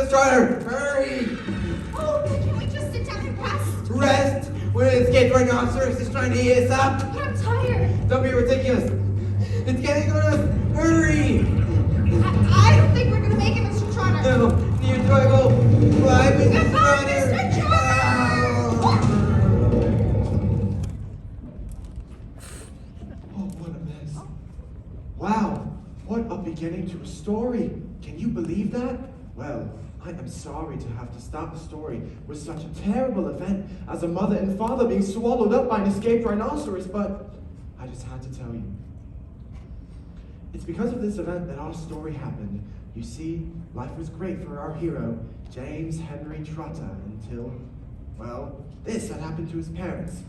the strider! Hurry! Oh, can we just sit down and rest? Rest! When an escaped rhinoceros is trying to eat us up! But I'm tired. Don't be ridiculous! It's getting on us! Hurry! I don't think we're gonna make it, Mr. Trotter. No, near Tribal! Fly, Mr. Goodbye, Strider! Mr. Trotter! Oh, what a mess. Wow, what a beginning to a story. Can you believe that? Well, I am sorry to have to start the story with such a terrible event as a mother and father being swallowed up by an escaped rhinoceros, but I just had to tell you. It's because of this event that our story happened. You see, life was great for our hero, James Henry Trotter, until, well, this had happened to his parents.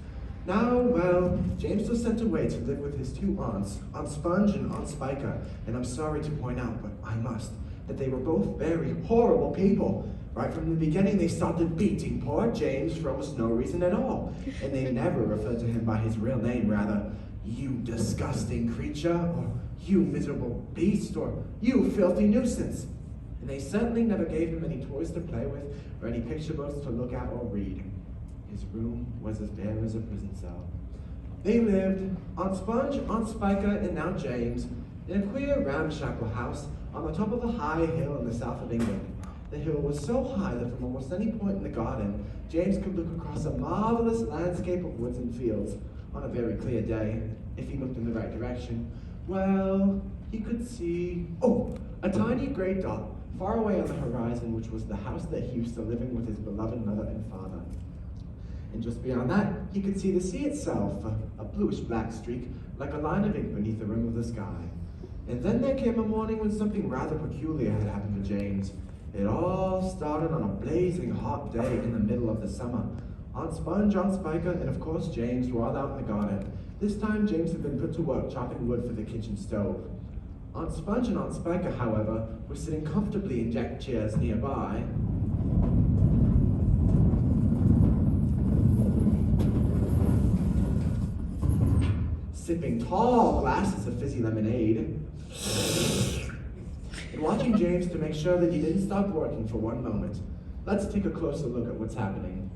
Now, well, James was sent away to live with his two aunts, Aunt Sponge and Aunt Spiker, and I'm sorry to point out, but I must, that they were both very horrible people. Right from the beginning, they started beating poor James for almost no reason at all, and they never referred to him by his real name, rather, you disgusting creature, or you miserable beast, or you filthy nuisance. And they certainly never gave him any toys to play with, or any picture books to look at or read. His room was as bare as a prison cell. They lived, Aunt Sponge, Aunt Spiker, and now James, in a queer ramshackle house on the top of a high hill in the south of England. The hill was so high that from almost any point in the garden, James could look across a marvelous landscape of woods and fields. On a very clear day, if he looked in the right direction, well, he could see, a tiny grey dot far away on the horizon, which was the house that he used to live in with his beloved mother and father. And just beyond that, he could see the sea itself, a bluish-black streak, like a line of ink beneath the rim of the sky. And then there came a morning when something rather peculiar had happened to James. It all started on a blazing hot day in the middle of the summer. Aunt Sponge, Aunt Spiker, and of course James were all out in the garden. This time James had been put to work chopping wood for the kitchen stove. Aunt Sponge and Aunt Spiker, however, were sitting comfortably in deck chairs nearby, sipping tall glasses of fizzy lemonade, and watching James to make sure that he didn't stop working for one moment. Let's take a closer look at what's happening.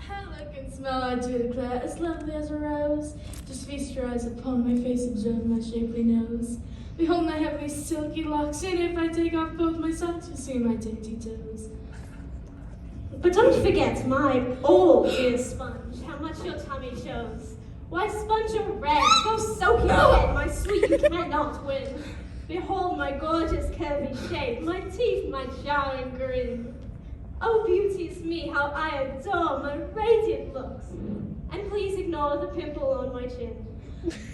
I look and smell, I do declare, as lovely as a rose. Just feast your eyes upon my face, observe my shapely nose. Behold my heavy silky locks, and if I take off both my socks, you'll see my dainty toes. But don't forget my old dear Sponge, how much your tummy shows. Why, Sponge, you're red, go soak your head, my sweet, you cannot win. Behold my gorgeous curvy shape, my teeth, my jarring grin. Oh, beauty's me, how I adore my radiant looks. And please ignore the pimple on my chin.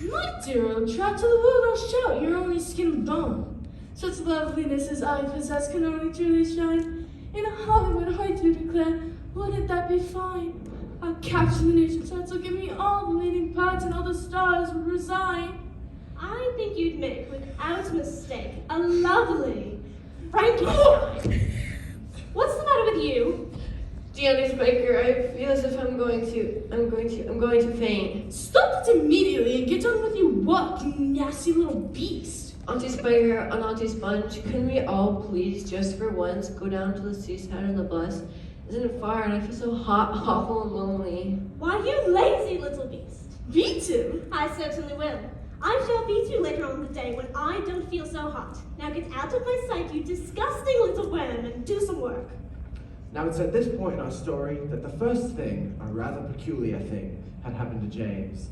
My dear old Trot, to the world I'll show, you're only skin and bone. Such loveliness as I possess can only truly shine. In a Hollywood, I do declare, wouldn't that be fine? I'll capture the nation's heart, so give me all the leading parts and all the stars would resign. I think you'd make, without mistake, a lovely Frankenstein. What's the matter with you? Dearly Spiker, I feel as if I'm going to faint. Stop it immediately and get on with your work, you nasty little beast. Auntie Spiker and Auntie Sponge, can we all please, just for once, go down to the seaside on the bus? Isn't it far and I feel so hot, awful, and lonely? Why, you lazy little beast. Beat him? I certainly will. I shall beat you later on in the day when I don't feel so hot. Now get out of my sight, you disgusting little worm, and do some work. Now it's at this point in our story that the first thing, a rather peculiar thing, had happened to James.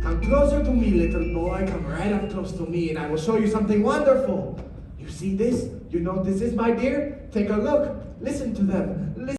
Come closer to me, little boy. Come right up close to me, and I will show you something wonderful. You see this? You know what this is, my dear? Take a look. Listen to them.